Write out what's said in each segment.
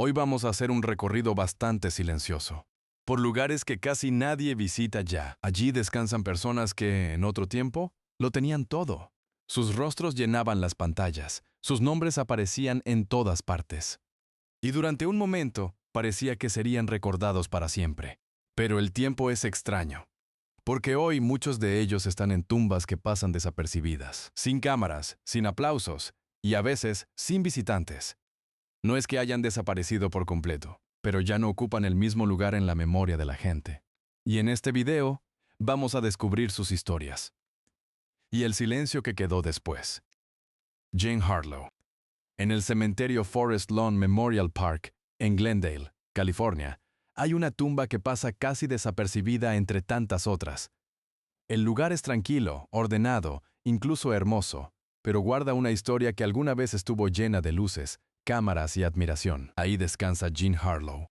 Hoy vamos a hacer un recorrido bastante silencioso, por lugares que casi nadie visita ya. Allí descansan personas que, en otro tiempo, lo tenían todo. Sus rostros llenaban las pantallas, sus nombres aparecían en todas partes. Y durante un momento, parecía que serían recordados para siempre. Pero el tiempo es extraño, porque hoy muchos de ellos están en tumbas que pasan desapercibidas, sin cámaras, sin aplausos y a veces sin visitantes. No es que hayan desaparecido por completo, pero ya no ocupan el mismo lugar en la memoria de la gente. Y en este video, vamos a descubrir sus historias. Y el silencio que quedó después. Jean Harlow. En el cementerio Forest Lawn Memorial Park, en Glendale, California, hay una tumba que pasa casi desapercibida entre tantas otras. El lugar es tranquilo, ordenado, incluso hermoso, pero guarda una historia que alguna vez estuvo llena de luces, cámaras y admiración. Ahí descansa Jean Harlow.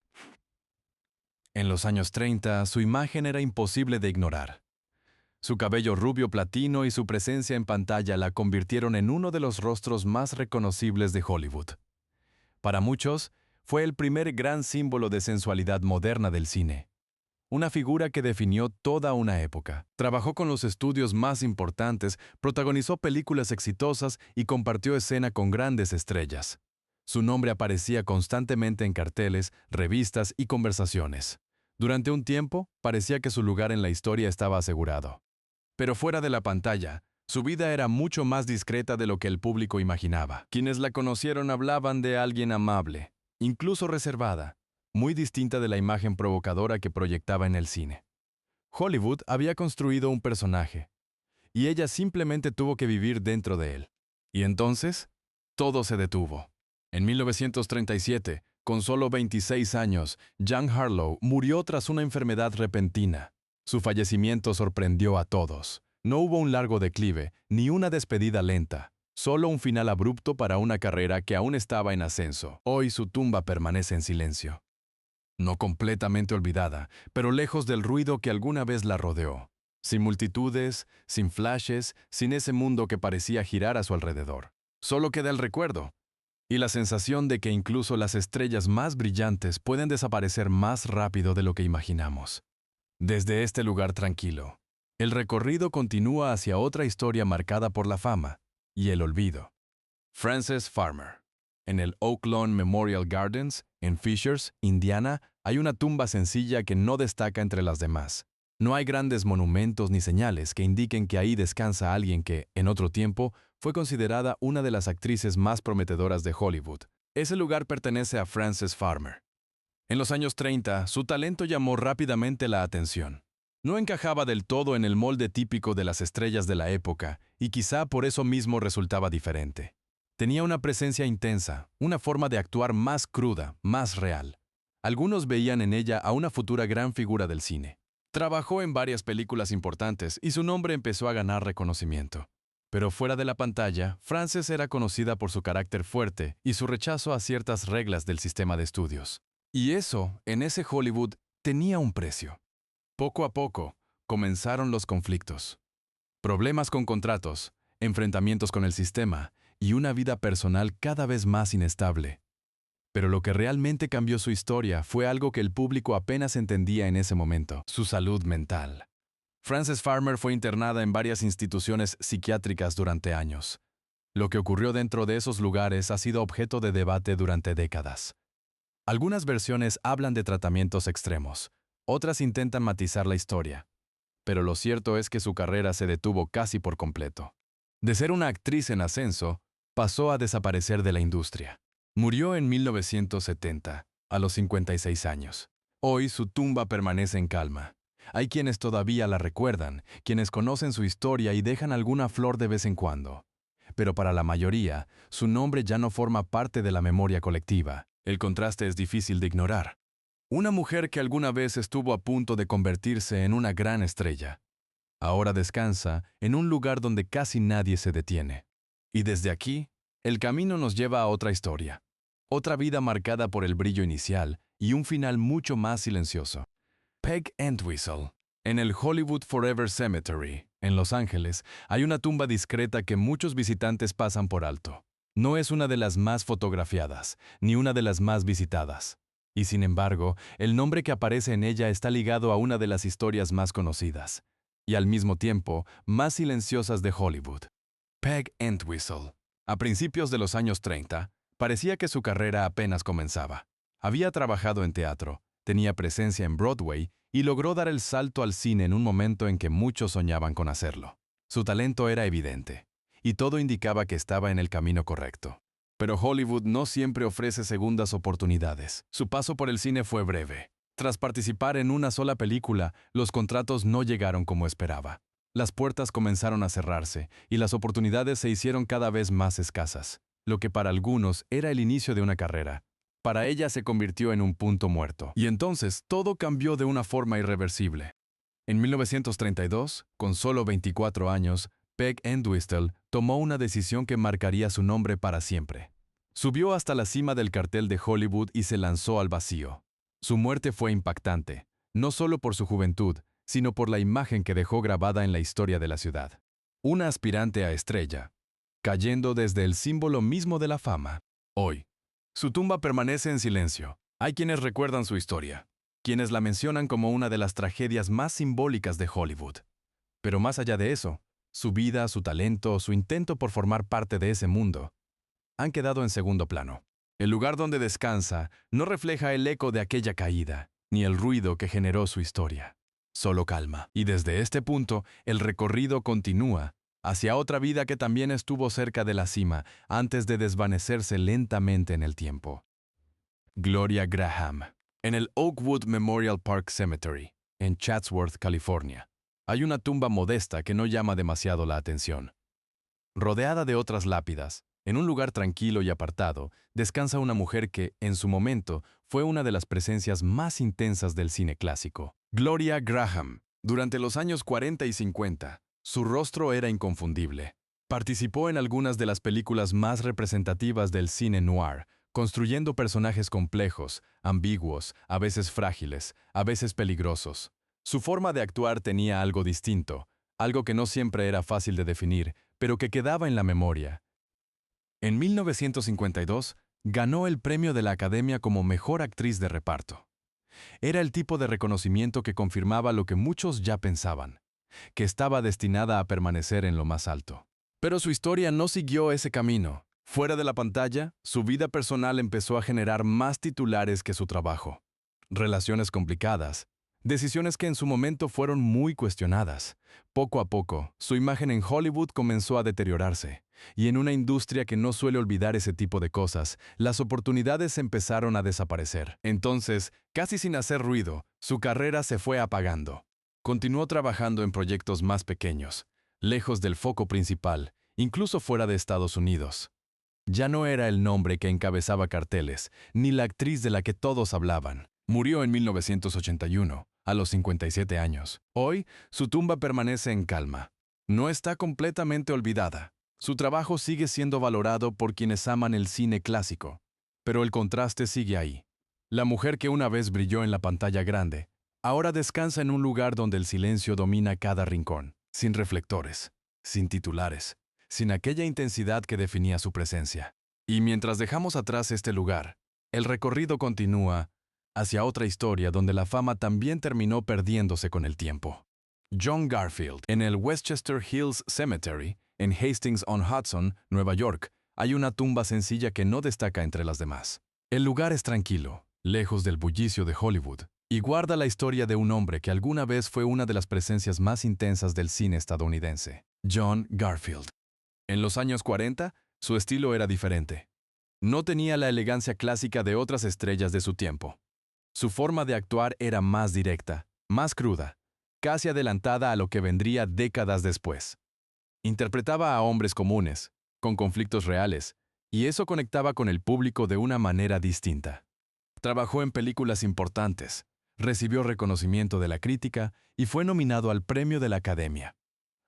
En los años 30, su imagen era imposible de ignorar. Su cabello rubio platino y su presencia en pantalla la convirtieron en uno de los rostros más reconocibles de Hollywood. Para muchos, fue el primer gran símbolo de sensualidad moderna del cine. Una figura que definió toda una época. Trabajó con los estudios más importantes, protagonizó películas exitosas y compartió escena con grandes estrellas. Su nombre aparecía constantemente en carteles, revistas y conversaciones. Durante un tiempo, parecía que su lugar en la historia estaba asegurado. Pero fuera de la pantalla, su vida era mucho más discreta de lo que el público imaginaba. Quienes la conocieron hablaban de alguien amable, incluso reservada, muy distinta de la imagen provocadora que proyectaba en el cine. Hollywood había construido un personaje, y ella simplemente tuvo que vivir dentro de él. Y entonces, todo se detuvo. En 1937, con solo 26 años, Jean Harlow murió tras una enfermedad repentina. Su fallecimiento sorprendió a todos. No hubo un largo declive, ni una despedida lenta, solo un final abrupto para una carrera que aún estaba en ascenso. Hoy su tumba permanece en silencio. No completamente olvidada, pero lejos del ruido que alguna vez la rodeó. Sin multitudes, sin flashes, sin ese mundo que parecía girar a su alrededor. Solo queda el recuerdo, y la sensación de que incluso las estrellas más brillantes pueden desaparecer más rápido de lo que imaginamos. Desde este lugar tranquilo, el recorrido continúa hacia otra historia marcada por la fama y el olvido. Frances Farmer. En el Oak Lawn Memorial Gardens, en Fishers, Indiana, hay una tumba sencilla que no destaca entre las demás. No hay grandes monumentos ni señales que indiquen que ahí descansa alguien que, en otro tiempo, fue considerada una de las actrices más prometedoras de Hollywood. Ese lugar pertenece a Frances Farmer. En los años 30, su talento llamó rápidamente la atención. No encajaba del todo en el molde típico de las estrellas de la época, y quizá por eso mismo resultaba diferente. Tenía una presencia intensa, una forma de actuar más cruda, más real. Algunos veían en ella a una futura gran figura del cine. Trabajó en varias películas importantes y su nombre empezó a ganar reconocimiento. Pero fuera de la pantalla, Frances era conocida por su carácter fuerte y su rechazo a ciertas reglas del sistema de estudios. Y eso, en ese Hollywood, tenía un precio. Poco a poco, comenzaron los conflictos. Problemas con contratos, enfrentamientos con el sistema y una vida personal cada vez más inestable. Pero lo que realmente cambió su historia fue algo que el público apenas entendía en ese momento: su salud mental. Frances Farmer fue internada en varias instituciones psiquiátricas durante años. Lo que ocurrió dentro de esos lugares ha sido objeto de debate durante décadas. Algunas versiones hablan de tratamientos extremos, otras intentan matizar la historia. Pero lo cierto es que su carrera se detuvo casi por completo. De ser una actriz en ascenso, pasó a desaparecer de la industria. Murió en 1970, a los 56 años. Hoy su tumba permanece en calma. Hay quienes todavía la recuerdan, quienes conocen su historia y dejan alguna flor de vez en cuando. Pero para la mayoría, su nombre ya no forma parte de la memoria colectiva. El contraste es difícil de ignorar. Una mujer que alguna vez estuvo a punto de convertirse en una gran estrella. Ahora descansa en un lugar donde casi nadie se detiene. Y desde aquí, el camino nos lleva a otra historia. Otra vida marcada por el brillo inicial y un final mucho más silencioso. Peg Entwistle. En el Hollywood Forever Cemetery, en Los Ángeles, hay una tumba discreta que muchos visitantes pasan por alto. No es una de las más fotografiadas, ni una de las más visitadas. Y sin embargo, el nombre que aparece en ella está ligado a una de las historias más conocidas, y al mismo tiempo, más silenciosas de Hollywood. Peg Entwistle. A principios de los años 30, parecía que su carrera apenas comenzaba. Había trabajado en teatro, tenía presencia en Broadway y logró dar el salto al cine en un momento en que muchos soñaban con hacerlo. Su talento era evidente, y todo indicaba que estaba en el camino correcto. Pero Hollywood no siempre ofrece segundas oportunidades. Su paso por el cine fue breve. Tras participar en una sola película, los contratos no llegaron como esperaba. Las puertas comenzaron a cerrarse y las oportunidades se hicieron cada vez más escasas. Lo que para algunos era el inicio de una carrera, para ella se convirtió en un punto muerto. Y entonces todo cambió de una forma irreversible. En 1932, con solo 24 años, Peg Entwistle tomó una decisión que marcaría su nombre para siempre. Subió hasta la cima del cartel de Hollywood y se lanzó al vacío. Su muerte fue impactante, no solo por su juventud, sino por la imagen que dejó grabada en la historia de la ciudad. Una aspirante a estrella, cayendo desde el símbolo mismo de la fama. Hoy, su tumba permanece en silencio. Hay quienes recuerdan su historia, quienes la mencionan como una de las tragedias más simbólicas de Hollywood. Pero más allá de eso, su vida, su talento, su intento por formar parte de ese mundo, han quedado en segundo plano. El lugar donde descansa no refleja el eco de aquella caída, ni el ruido que generó su historia. Solo calma. Y desde este punto, el recorrido continúa hacia otra vida que también estuvo cerca de la cima antes de desvanecerse lentamente en el tiempo. Gloria Graham. En el Oakwood Memorial Park Cemetery, en Chatsworth, California, hay una tumba modesta que no llama demasiado la atención. Rodeada de otras lápidas, en un lugar tranquilo y apartado, descansa una mujer que, en su momento, fue una de las presencias más intensas del cine clásico. Gloria Graham. Durante los años 40 y 50, su rostro era inconfundible. Participó en algunas de las películas más representativas del cine noir, construyendo personajes complejos, ambiguos, a veces frágiles, a veces peligrosos. Su forma de actuar tenía algo distinto, algo que no siempre era fácil de definir, pero que quedaba en la memoria. En 1952, ganó el premio de la Academia como Mejor Actriz de Reparto. Era el tipo de reconocimiento que confirmaba lo que muchos ya pensaban, que estaba destinada a permanecer en lo más alto. Pero su historia no siguió ese camino. Fuera de la pantalla, su vida personal empezó a generar más titulares que su trabajo. Relaciones complicadas, decisiones que en su momento fueron muy cuestionadas. Poco a poco, su imagen en Hollywood comenzó a deteriorarse, y en una industria que no suele olvidar ese tipo de cosas, las oportunidades empezaron a desaparecer. Entonces, casi sin hacer ruido, su carrera se fue apagando. Continuó trabajando en proyectos más pequeños, lejos del foco principal, incluso fuera de Estados Unidos. Ya no era el nombre que encabezaba carteles, ni la actriz de la que todos hablaban. Murió en 1981, a los 57 años. Hoy, su tumba permanece en calma. No está completamente olvidada. Su trabajo sigue siendo valorado por quienes aman el cine clásico. Pero el contraste sigue ahí. La mujer que una vez brilló en la pantalla grande, ahora descansa en un lugar donde el silencio domina cada rincón, sin reflectores, sin titulares, sin aquella intensidad que definía su presencia. Y mientras dejamos atrás este lugar, el recorrido continúa hacia otra historia donde la fama también terminó perdiéndose con el tiempo. John Garfield. En el Westchester Hills Cemetery, en Hastings-on-Hudson, Nueva York, hay una tumba sencilla que no destaca entre las demás. El lugar es tranquilo, lejos del bullicio de Hollywood, y guarda la historia de un hombre que alguna vez fue una de las presencias más intensas del cine estadounidense, John Garfield. En los años 40, su estilo era diferente. No tenía la elegancia clásica de otras estrellas de su tiempo. Su forma de actuar era más directa, más cruda, casi adelantada a lo que vendría décadas después. Interpretaba a hombres comunes, con conflictos reales, y eso conectaba con el público de una manera distinta. Trabajó en películas importantes, recibió reconocimiento de la crítica y fue nominado al Premio de la Academia.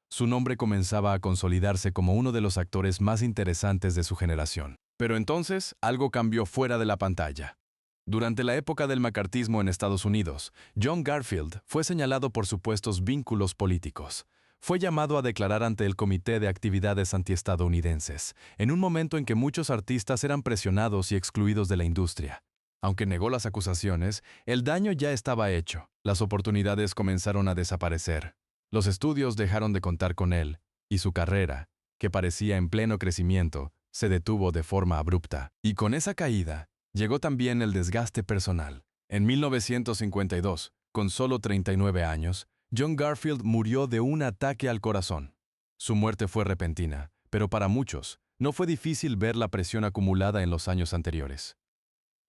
Su nombre comenzaba a consolidarse como uno de los actores más interesantes de su generación. Pero entonces, algo cambió fuera de la pantalla. Durante la época del macartismo en Estados Unidos, John Garfield fue señalado por supuestos vínculos políticos. fue llamado a declarar ante el Comité de Actividades Antiestadounidenses, en un momento en que muchos artistas eran presionados y excluidos de la industria. Aunque negó las acusaciones, el daño ya estaba hecho. Las oportunidades comenzaron a desaparecer. Los estudios dejaron de contar con él, y su carrera, que parecía en pleno crecimiento, se detuvo de forma abrupta. Y con esa caída, llegó también el desgaste personal. En 1952, con solo 39 años, John Garfield murió de un ataque al corazón. Su muerte fue repentina, pero para muchos, no fue difícil ver la presión acumulada en los años anteriores.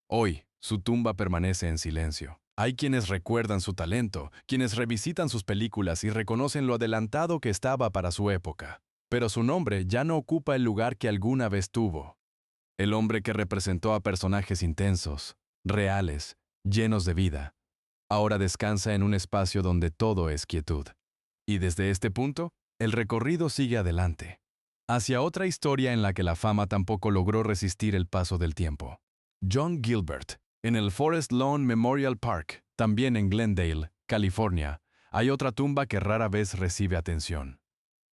Hoy, su tumba permanece en silencio. Hay quienes recuerdan su talento, quienes revisitan sus películas y reconocen lo adelantado que estaba para su época. Pero su nombre ya no ocupa el lugar que alguna vez tuvo. El hombre que representó a personajes intensos, reales, llenos de vida, ahora descansa en un espacio donde todo es quietud. Y desde este punto, el recorrido sigue adelante, hacia otra historia en la que la fama tampoco logró resistir el paso del tiempo. John Gilbert, en el Forest Lawn Memorial Park, también en Glendale, California, hay otra tumba que rara vez recibe atención.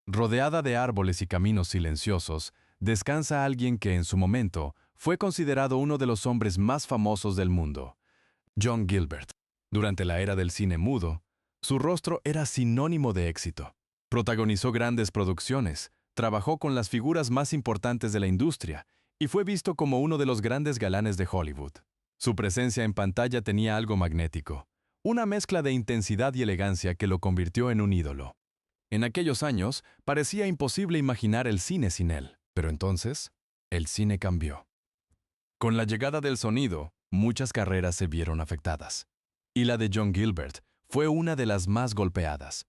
Rodeada de árboles y caminos silenciosos, descansa alguien que en su momento fue considerado uno de los hombres más famosos del mundo, John Gilbert. Durante la era del cine mudo, su rostro era sinónimo de éxito. Protagonizó grandes producciones, trabajó con las figuras más importantes de la industria y fue visto como uno de los grandes galanes de Hollywood. Su presencia en pantalla tenía algo magnético, una mezcla de intensidad y elegancia que lo convirtió en un ídolo. En aquellos años, parecía imposible imaginar el cine sin él, pero entonces, el cine cambió. Con la llegada del sonido, muchas carreras se vieron afectadas. Y la de John Gilbert fue una de las más golpeadas.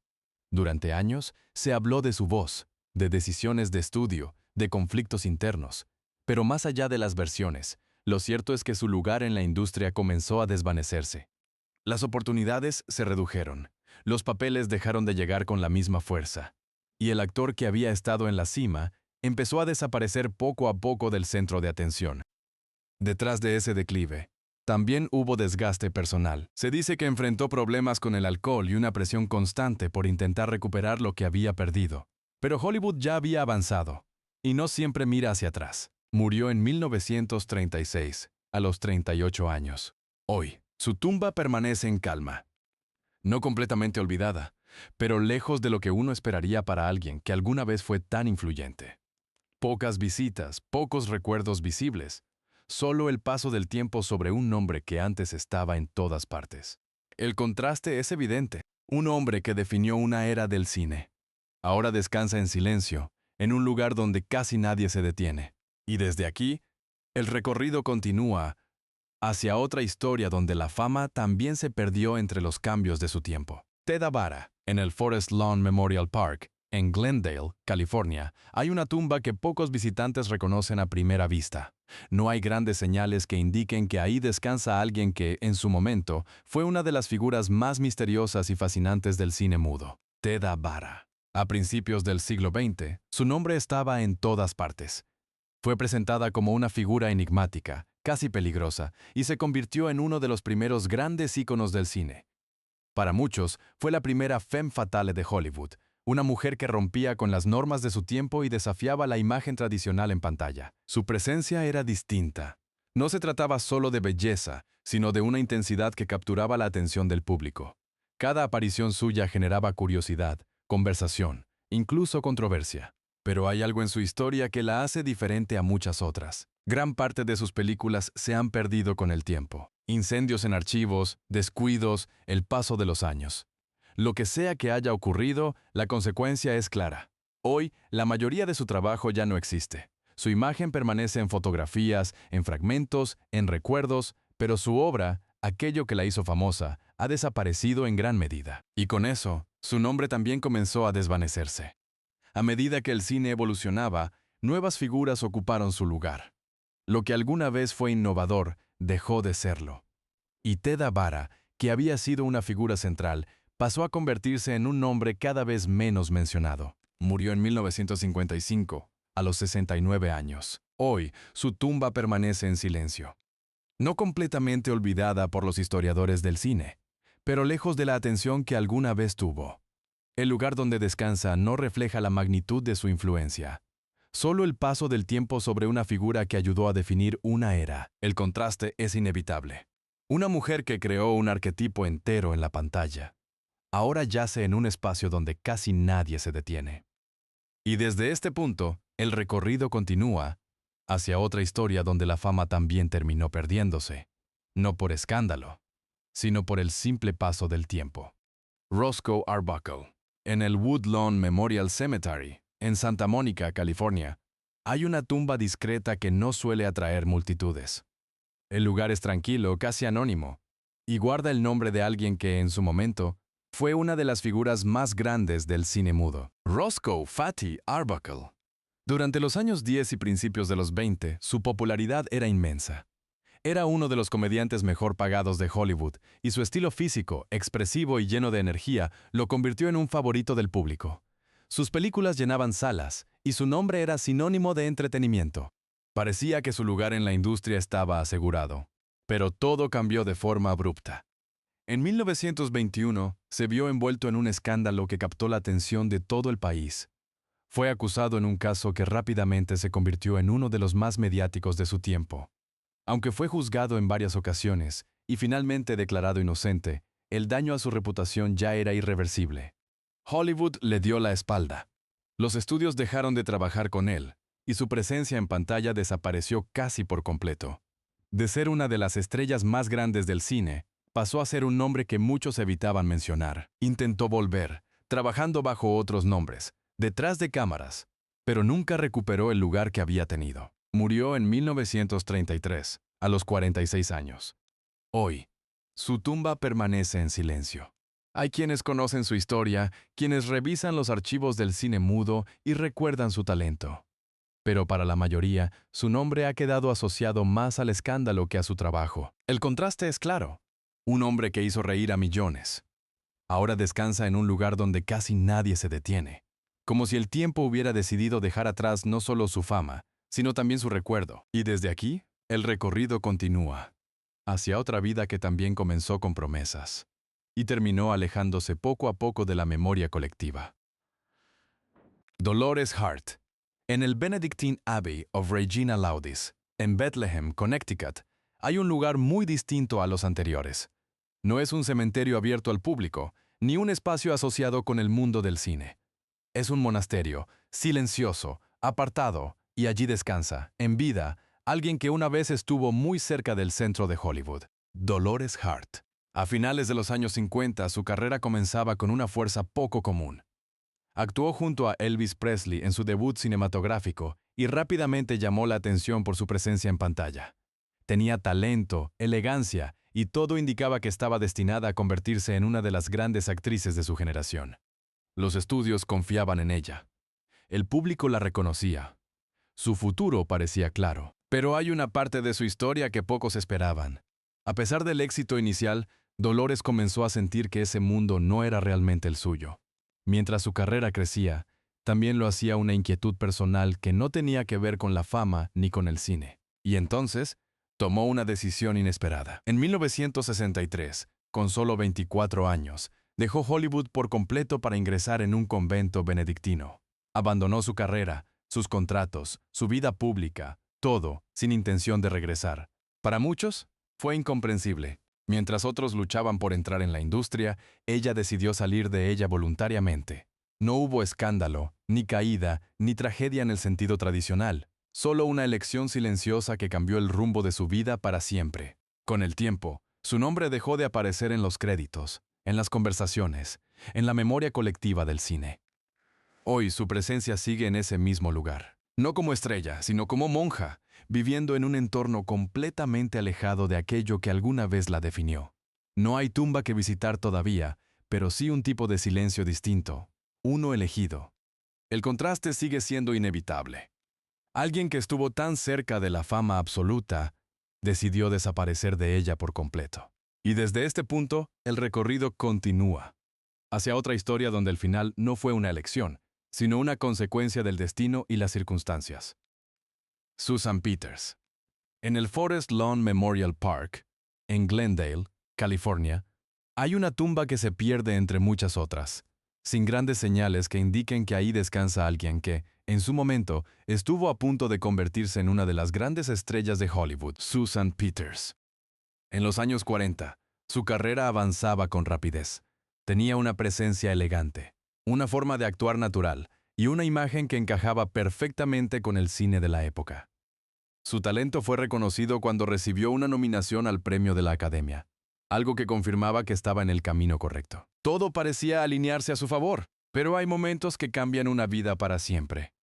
Durante años, se habló de su voz, de decisiones de estudio, de conflictos internos. Pero más allá de las versiones, lo cierto es que su lugar en la industria comenzó a desvanecerse. Las oportunidades se redujeron, los papeles dejaron de llegar con la misma fuerza, y el actor que había estado en la cima empezó a desaparecer poco a poco del centro de atención. Detrás de ese declive, también hubo desgaste personal. Se dice que enfrentó problemas con el alcohol y una presión constante por intentar recuperar lo que había perdido. Pero Hollywood ya había avanzado, y no siempre mira hacia atrás. Murió en 1936, a los 38 años. Hoy, su tumba permanece en calma. No completamente olvidada, pero lejos de lo que uno esperaría para alguien que alguna vez fue tan influyente. Pocas visitas, pocos recuerdos visibles, solo el paso del tiempo sobre un nombre que antes estaba en todas partes. El contraste es evidente. Un hombre que definió una era del cine. Ahora descansa en silencio, en un lugar donde casi nadie se detiene. Y desde aquí, el recorrido continúa hacia otra historia donde la fama también se perdió entre los cambios de su tiempo. Ted Avara, en el Forest Lawn Memorial Park, en Glendale, California, hay una tumba que pocos visitantes reconocen a primera vista. No hay grandes señales que indiquen que ahí descansa alguien que, en su momento, fue una de las figuras más misteriosas y fascinantes del cine mudo, Ted Avara. A principios del siglo XX, su nombre estaba en todas partes. Fue presentada como una figura enigmática, casi peligrosa, y se convirtió en uno de los primeros grandes íconos del cine. Para muchos, fue la primera femme fatale de Hollywood, una mujer que rompía con las normas de su tiempo y desafiaba la imagen tradicional en pantalla. Su presencia era distinta. No se trataba solo de belleza, sino de una intensidad que capturaba la atención del público. Cada aparición suya generaba curiosidad, conversación, incluso controversia. Pero hay algo en su historia que la hace diferente a muchas otras. Gran parte de sus películas se han perdido con el tiempo. Incendios en archivos, descuidos, el paso de los años. Lo que sea que haya ocurrido, la consecuencia es clara. Hoy, la mayoría de su trabajo ya no existe. Su imagen permanece en fotografías, en fragmentos, en recuerdos, pero su obra, aquello que la hizo famosa, ha desaparecido en gran medida. Y con eso, su nombre también comenzó a desvanecerse. A medida que el cine evolucionaba, nuevas figuras ocuparon su lugar. Lo que alguna vez fue innovador, dejó de serlo. Y Ted Avara, que había sido una figura central, pasó a convertirse en un nombre cada vez menos mencionado. Murió en 1955, a los 69 años. Hoy, su tumba permanece en silencio. No completamente olvidada por los historiadores del cine, pero lejos de la atención que alguna vez tuvo. El lugar donde descansa no refleja la magnitud de su influencia. Solo el paso del tiempo sobre una figura que ayudó a definir una era. El contraste es inevitable. Una mujer que creó un arquetipo entero en la pantalla. Ahora yace en un espacio donde casi nadie se detiene. Y desde este punto, el recorrido continúa hacia otra historia donde la fama también terminó perdiéndose, no por escándalo, sino por el simple paso del tiempo. Roscoe Arbuckle. En el Woodlawn Memorial Cemetery, en Santa Mónica, California, hay una tumba discreta que no suele atraer multitudes. El lugar es tranquilo, casi anónimo, y guarda el nombre de alguien que, en su momento, fue una de las figuras más grandes del cine mudo, Roscoe Fatty Arbuckle. Durante los años 10 y principios de los 20, su popularidad era inmensa. Era uno de los comediantes mejor pagados de Hollywood, y su estilo físico, expresivo y lleno de energía, lo convirtió en un favorito del público. Sus películas llenaban salas, y su nombre era sinónimo de entretenimiento. Parecía que su lugar en la industria estaba asegurado. Pero todo cambió de forma abrupta. En 1921, se vio envuelto en un escándalo que captó la atención de todo el país. Fue acusado en un caso que rápidamente se convirtió en uno de los más mediáticos de su tiempo. Aunque fue juzgado en varias ocasiones y finalmente declarado inocente, el daño a su reputación ya era irreversible. Hollywood le dio la espalda. Los estudios dejaron de trabajar con él, y su presencia en pantalla desapareció casi por completo. De ser una de las estrellas más grandes del cine, pasó a ser un nombre que muchos evitaban mencionar. Intentó volver, trabajando bajo otros nombres, detrás de cámaras, pero nunca recuperó el lugar que había tenido. Murió en 1933, a los 46 años. Hoy, su tumba permanece en silencio. Hay quienes conocen su historia, quienes revisan los archivos del cine mudo y recuerdan su talento. Pero para la mayoría, su nombre ha quedado asociado más al escándalo que a su trabajo. El contraste es claro. Un hombre que hizo reír a millones. Ahora descansa en un lugar donde casi nadie se detiene. Como si el tiempo hubiera decidido dejar atrás no solo su fama, sino también su recuerdo. Y desde aquí, el recorrido continúa, hacia otra vida que también comenzó con promesas, y terminó alejándose poco a poco de la memoria colectiva. Dolores Hart. En el Benedictine Abbey of Regina Laudis, en Bethlehem, Connecticut, hay un lugar muy distinto a los anteriores. No es un cementerio abierto al público, ni un espacio asociado con el mundo del cine. Es un monasterio, silencioso, apartado, y allí descansa, en vida, alguien que una vez estuvo muy cerca del centro de Hollywood, Dolores Hart. A finales de los años 50, su carrera comenzaba con una fuerza poco común. Actuó junto a Elvis Presley en su debut cinematográfico y rápidamente llamó la atención por su presencia en pantalla. Tenía talento, elegancia, y todo indicaba que estaba destinada a convertirse en una de las grandes actrices de su generación. Los estudios confiaban en ella. El público la reconocía. Su futuro parecía claro, pero hay una parte de su historia que pocos esperaban. A pesar del éxito inicial, Dolores comenzó a sentir que ese mundo no era realmente el suyo. Mientras su carrera crecía, también lo hacía una inquietud personal que no tenía que ver con la fama ni con el cine. Y entonces, tomó una decisión inesperada. En 1963, con solo 24 años, dejó Hollywood por completo para ingresar en un convento benedictino. Abandonó su carrera, sus contratos, su vida pública, todo, sin intención de regresar. Para muchos, fue incomprensible. Mientras otros luchaban por entrar en la industria, ella decidió salir de ella voluntariamente. No hubo escándalo, ni caída, ni tragedia en el sentido tradicional. Solo una elección silenciosa que cambió el rumbo de su vida para siempre. Con el tiempo, su nombre dejó de aparecer en los créditos, en las conversaciones, en la memoria colectiva del cine. Hoy su presencia sigue en ese mismo lugar. No como estrella, sino como monja, viviendo en un entorno completamente alejado de aquello que alguna vez la definió. No hay tumba que visitar todavía, pero sí un tipo de silencio distinto, uno elegido. El contraste sigue siendo inevitable. Alguien que estuvo tan cerca de la fama absoluta, decidió desaparecer de ella por completo. Y desde este punto, el recorrido continúa, hacia otra historia donde el final no fue una elección, sino una consecuencia del destino y las circunstancias. Susan Peters. En el Forest Lawn Memorial Park, en Glendale, California, hay una tumba que se pierde entre muchas otras. sin grandes señales que indiquen que ahí descansa alguien que, en su momento, estuvo a punto de convertirse en una de las grandes estrellas de Hollywood, Susan Peters. En los años 40, su carrera avanzaba con rapidez. Tenía una presencia elegante, una forma de actuar natural y una imagen que encajaba perfectamente con el cine de la época. Su talento fue reconocido cuando recibió una nominación al premio de la Academia, algo que confirmaba que estaba en el camino correcto. Todo parecía alinearse a su favor, pero hay momentos que cambian una vida para siempre.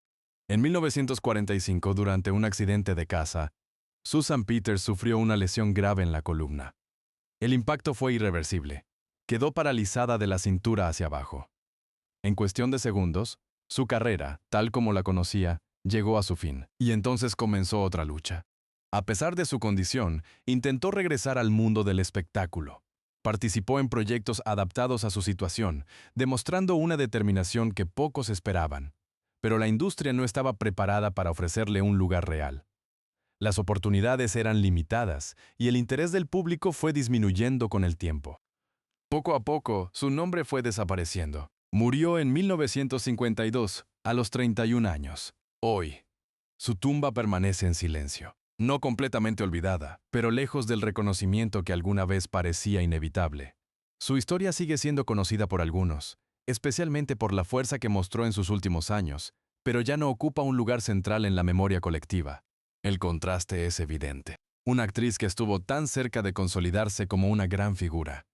En 1945, durante un accidente de caza, Susan Peters sufrió una lesión grave en la columna. El impacto fue irreversible. Quedó paralizada de la cintura hacia abajo. En cuestión de segundos, su carrera, tal como la conocía, llegó a su fin, y entonces comenzó otra lucha. A pesar de su condición, intentó regresar al mundo del espectáculo. Participó en proyectos adaptados a su situación, demostrando una determinación que pocos esperaban. Pero la industria no estaba preparada para ofrecerle un lugar real. Las oportunidades eran limitadas y el interés del público fue disminuyendo con el tiempo. Poco a poco, su nombre fue desapareciendo. Murió en 1952, a los 31 años. Hoy, su tumba permanece en silencio. No completamente olvidada, pero lejos del reconocimiento que alguna vez parecía inevitable. Su historia sigue siendo conocida por algunos, especialmente por la fuerza que mostró en sus últimos años, pero ya no ocupa un lugar central en la memoria colectiva. El contraste es evidente. Una actriz que estuvo tan cerca de consolidarse como una gran figura,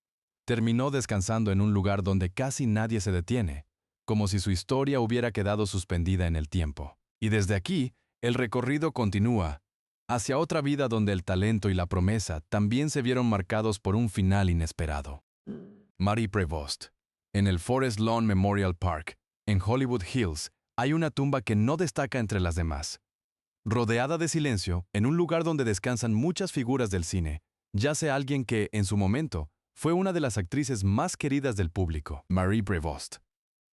terminó descansando en un lugar donde casi nadie se detiene, como si su historia hubiera quedado suspendida en el tiempo. Y desde aquí, el recorrido continúa, hacia otra vida donde el talento y la promesa también se vieron marcados por un final inesperado. Marie Prevost. En el Forest Lawn Memorial Park, en Hollywood Hills, hay una tumba que no destaca entre las demás. Rodeada de silencio, en un lugar donde descansan muchas figuras del cine, yace alguien que, en su momento, fue una de las actrices más queridas del público, Marie Prevost.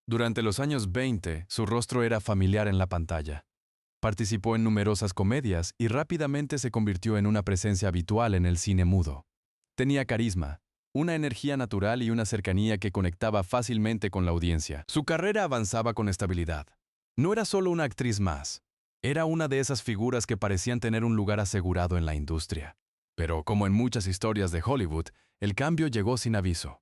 Durante los años 20, su rostro era familiar en la pantalla. Participó en numerosas comedias y rápidamente se convirtió en una presencia habitual en el cine mudo. Tenía carisma, una energía natural y una cercanía que conectaba fácilmente con la audiencia. Su carrera avanzaba con estabilidad. No era solo una actriz más. Era una de esas figuras que parecían tener un lugar asegurado en la industria. Pero, como en muchas historias de Hollywood, el cambio llegó sin aviso.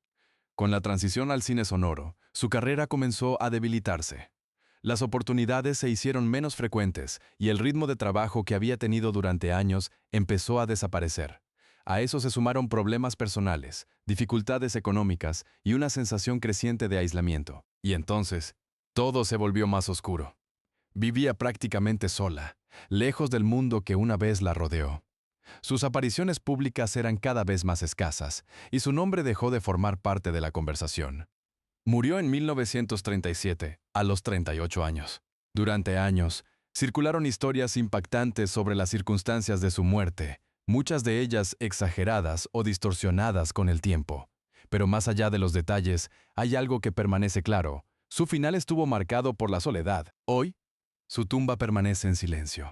Con la transición al cine sonoro, su carrera comenzó a debilitarse. Las oportunidades se hicieron menos frecuentes y el ritmo de trabajo que había tenido durante años empezó a desaparecer. A eso se sumaron problemas personales, dificultades económicas y una sensación creciente de aislamiento. Y entonces, todo se volvió más oscuro. Vivía prácticamente sola, lejos del mundo que una vez la rodeó. Sus apariciones públicas eran cada vez más escasas, y su nombre dejó de formar parte de la conversación. Murió en 1937, a los 38 años. Durante años, circularon historias impactantes sobre las circunstancias de su muerte, muchas de ellas exageradas o distorsionadas con el tiempo. Pero más allá de los detalles, hay algo que permanece claro. Su final estuvo marcado por la soledad. Hoy, su tumba permanece en silencio.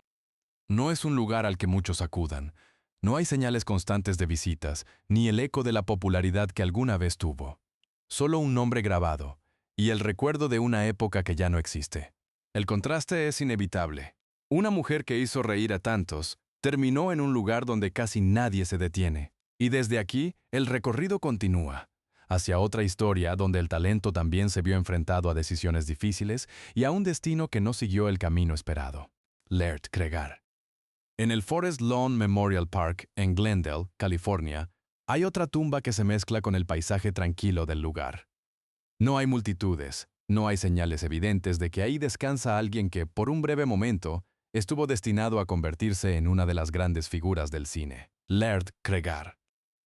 No es un lugar al que muchos acudan. No hay señales constantes de visitas, ni el eco de la popularidad que alguna vez tuvo. Solo un nombre grabado, y el recuerdo de una época que ya no existe. El contraste es inevitable. Una mujer que hizo reír a tantos, terminó en un lugar donde casi nadie se detiene. Y desde aquí, el recorrido continúa, hacia otra historia donde el talento también se vio enfrentado a decisiones difíciles y a un destino que no siguió el camino esperado. Laird Cregar. En el Forest Lawn Memorial Park, en Glendale, California, hay otra tumba que se mezcla con el paisaje tranquilo del lugar. No hay multitudes, no hay señales evidentes de que ahí descansa alguien que, por un breve momento, estuvo destinado a convertirse en una de las grandes figuras del cine, Laird Cregar.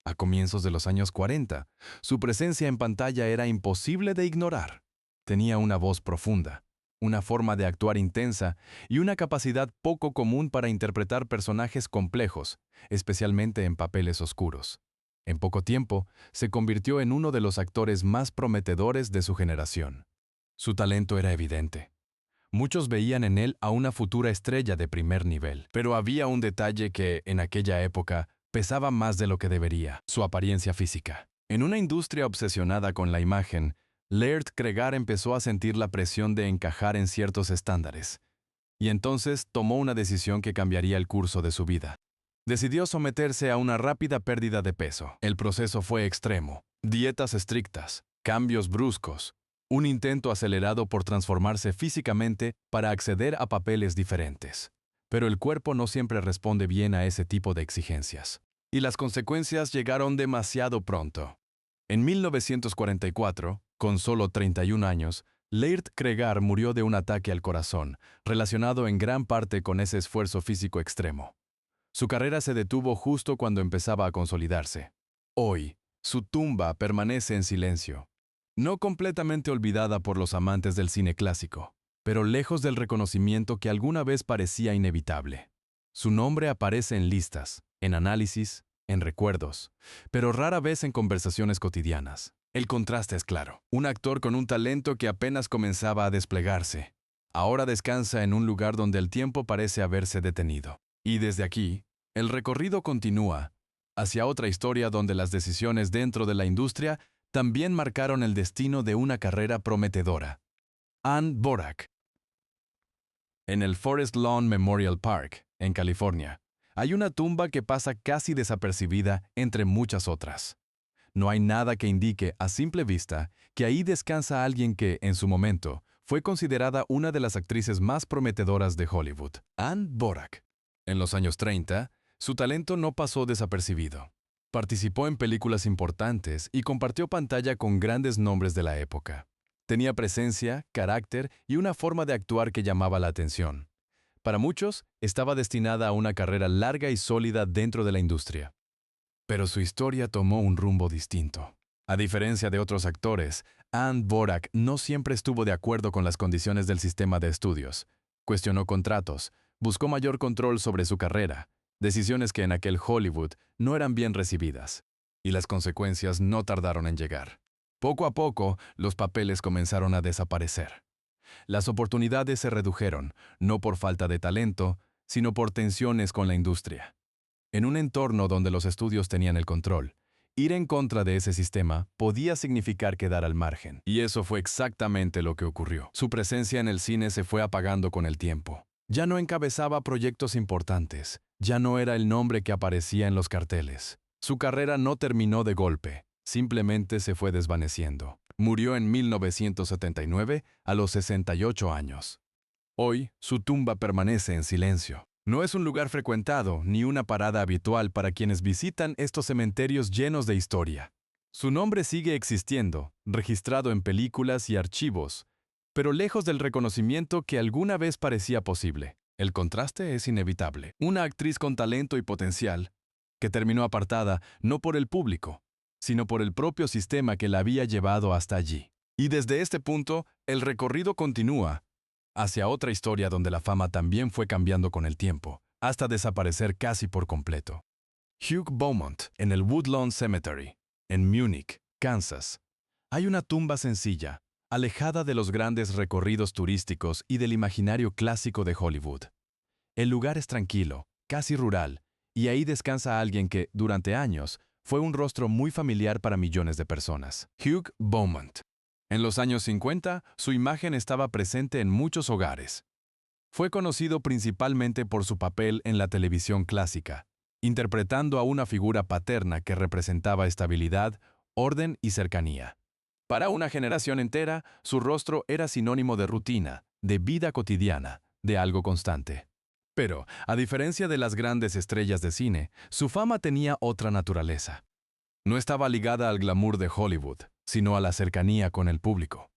A comienzos de los años 40, su presencia en pantalla era imposible de ignorar. Tenía una voz profunda, una forma de actuar intensa y una capacidad poco común para interpretar personajes complejos, especialmente en papeles oscuros. En poco tiempo, se convirtió en uno de los actores más prometedores de su generación. Su talento era evidente. Muchos veían en él a una futura estrella de primer nivel, pero había un detalle que, en aquella época, pesaba más de lo que debería: su apariencia física. En una industria obsesionada con la imagen, Laird Cregar empezó a sentir la presión de encajar en ciertos estándares, y entonces tomó una decisión que cambiaría el curso de su vida. Decidió someterse a una rápida pérdida de peso. El proceso fue extremo. Dietas estrictas, cambios bruscos, un intento acelerado por transformarse físicamente para acceder a papeles diferentes. Pero el cuerpo no siempre responde bien a ese tipo de exigencias. Y las consecuencias llegaron demasiado pronto. En 1944, con solo 31 años, Laird Cregar murió de un ataque al corazón, relacionado en gran parte con ese esfuerzo físico extremo. Su carrera se detuvo justo cuando empezaba a consolidarse. Hoy, su tumba permanece en silencio, no completamente olvidada por los amantes del cine clásico, pero lejos del reconocimiento que alguna vez parecía inevitable. Su nombre aparece en listas, en análisis, en recuerdos, pero rara vez en conversaciones cotidianas. El contraste es claro. Un actor con un talento que apenas comenzaba a desplegarse, ahora descansa en un lugar donde el tiempo parece haberse detenido. Y desde aquí, el recorrido continúa hacia otra historia donde las decisiones dentro de la industria también marcaron el destino de una carrera prometedora. Ann Borak. En el Forest Lawn Memorial Park, en California, hay una tumba que pasa casi desapercibida entre muchas otras. No hay nada que indique a simple vista que ahí descansa alguien que, en su momento, fue considerada una de las actrices más prometedoras de Hollywood, Ann Borak. En los años 30, su talento no pasó desapercibido. Participó en películas importantes y compartió pantalla con grandes nombres de la época. Tenía presencia, carácter y una forma de actuar que llamaba la atención. Para muchos, estaba destinada a una carrera larga y sólida dentro de la industria. Pero su historia tomó un rumbo distinto. A diferencia de otros actores, Ann Borak no siempre estuvo de acuerdo con las condiciones del sistema de estudios. Cuestionó contratos, buscó mayor control sobre su carrera, decisiones que en aquel Hollywood no eran bien recibidas. Y las consecuencias no tardaron en llegar. Poco a poco, los papeles comenzaron a desaparecer. Las oportunidades se redujeron, no por falta de talento, sino por tensiones con la industria. En un entorno donde los estudios tenían el control, ir en contra de ese sistema podía significar quedar al margen. Y eso fue exactamente lo que ocurrió. Su presencia en el cine se fue apagando con el tiempo. Ya no encabezaba proyectos importantes, ya no era el nombre que aparecía en los carteles. Su carrera no terminó de golpe, simplemente se fue desvaneciendo. Murió en 1979 a los 68 años. Hoy, su tumba permanece en silencio. No es un lugar frecuentado ni una parada habitual para quienes visitan estos cementerios llenos de historia. Su nombre sigue existiendo, registrado en películas y archivos, pero lejos del reconocimiento que alguna vez parecía posible. El contraste es inevitable. Una actriz con talento y potencial, que terminó apartada no por el público, sino por el propio sistema que la había llevado hasta allí. Y desde este punto, el recorrido continúa hacia otra historia donde la fama también fue cambiando con el tiempo, hasta desaparecer casi por completo. Hugh Beaumont, en el Woodlawn Cemetery, en Múnich, Kansas. Hay una tumba sencilla, alejada de los grandes recorridos turísticos y del imaginario clásico de Hollywood. El lugar es tranquilo, casi rural, y ahí descansa alguien que, durante años, fue un rostro muy familiar para millones de personas. Hugh Beaumont. En los años 50, su imagen estaba presente en muchos hogares. Fue conocido principalmente por su papel en la televisión clásica, interpretando a una figura paterna que representaba estabilidad, orden y cercanía. Para una generación entera, su rostro era sinónimo de rutina, de vida cotidiana, de algo constante. Pero, a diferencia de las grandes estrellas de cine, su fama tenía otra naturaleza. No estaba ligada al glamour de Hollywood, sino a la cercanía con el público.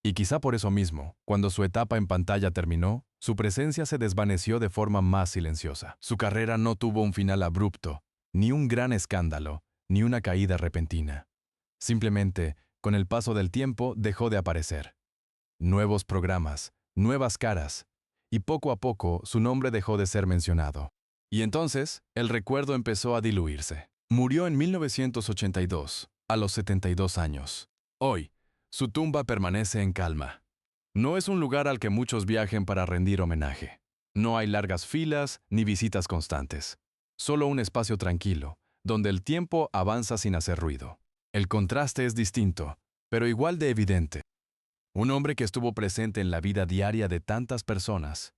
Y quizá por eso mismo, cuando su etapa en pantalla terminó, su presencia se desvaneció de forma más silenciosa. Su carrera no tuvo un final abrupto, ni un gran escándalo, ni una caída repentina. Simplemente, con el paso del tiempo, dejó de aparecer. Nuevos programas, nuevas caras, y poco a poco su nombre dejó de ser mencionado. Y entonces, el recuerdo empezó a diluirse. Murió en 1982, a los 72 años. Hoy, su tumba permanece en calma. No es un lugar al que muchos viajen para rendir homenaje. No hay largas filas ni visitas constantes. Solo un espacio tranquilo, donde el tiempo avanza sin hacer ruido. El contraste es distinto, pero igual de evidente. Un hombre que estuvo presente en la vida diaria de tantas personas.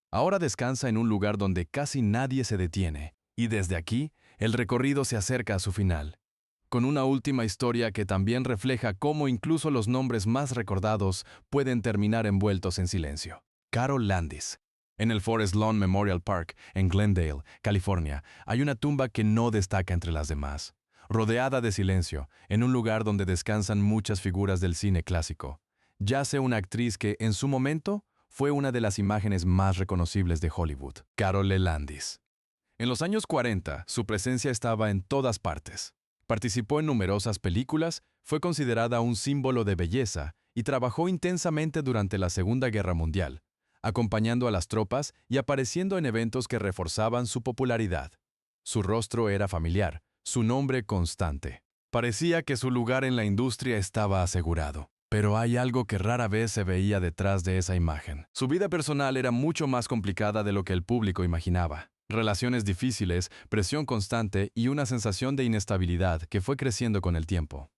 Ahora descansa en un lugar donde casi nadie se detiene, y desde aquí, el recorrido se acerca a su final, con una última historia que también refleja cómo incluso los nombres más recordados pueden terminar envueltos en silencio. Carol Landis. En el Forest Lawn Memorial Park, en Glendale, California, hay una tumba que no destaca entre las demás. Rodeada de silencio, en un lugar donde descansan muchas figuras del cine clásico, yace una actriz que, en su momento, fue una de las imágenes más reconocibles de Hollywood, Carol Landis. En los años 40, su presencia estaba en todas partes. Participó en numerosas películas, fue considerada un símbolo de belleza y trabajó intensamente durante la Segunda Guerra Mundial, acompañando a las tropas y apareciendo en eventos que reforzaban su popularidad. Su rostro era familiar, su nombre constante. Parecía que su lugar en la industria estaba asegurado. Pero hay algo que rara vez se veía detrás de esa imagen. Su vida personal era mucho más complicada de lo que el público imaginaba. Relaciones difíciles, presión constante y una sensación de inestabilidad que fue creciendo con el tiempo.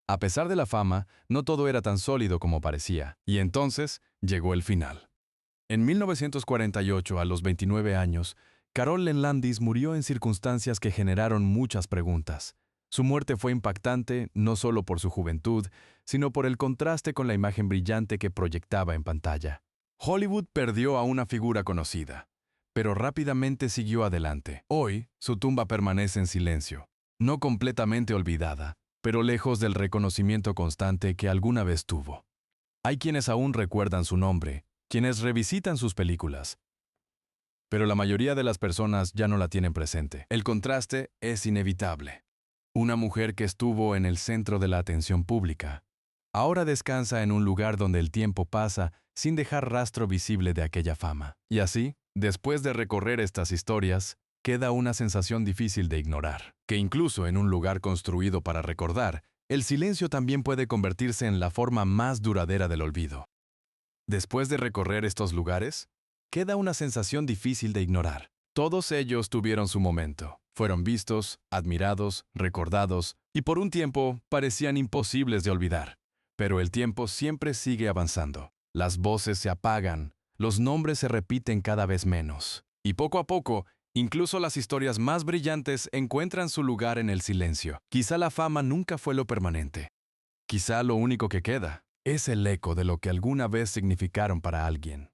A pesar de la fama, no todo era tan sólido como parecía, y entonces llegó el final. En 1948, a los 29 años, Carol Landis murió en circunstancias que generaron muchas preguntas. Su muerte fue impactante no solo por su juventud, sino por el contraste con la imagen brillante que proyectaba en pantalla. Hollywood perdió a una figura conocida, pero rápidamente siguió adelante. Hoy, su tumba permanece en silencio, no completamente olvidada, pero lejos del reconocimiento constante que alguna vez tuvo. Hay quienes aún recuerdan su nombre, quienes revisitan sus películas, pero la mayoría de las personas ya no la tienen presente. El contraste es inevitable. Una mujer que estuvo en el centro de la atención pública, ahora descansa en un lugar donde el tiempo pasa sin dejar rastro visible de aquella fama. Y así, después de recorrer estas historias, queda una sensación difícil de ignorar, que incluso en un lugar construido para recordar, el silencio también puede convertirse en la forma más duradera del olvido. Después de recorrer estos lugares, queda una sensación difícil de ignorar. Todos ellos tuvieron su momento. Fueron vistos, admirados, recordados, y por un tiempo parecían imposibles de olvidar. Pero el tiempo siempre sigue avanzando. Las voces se apagan, los nombres se repiten cada vez menos. Y poco a poco, incluso las historias más brillantes encuentran su lugar en el silencio. Quizá la fama nunca fue lo permanente. Quizá lo único que queda es el eco de lo que alguna vez significaron para alguien.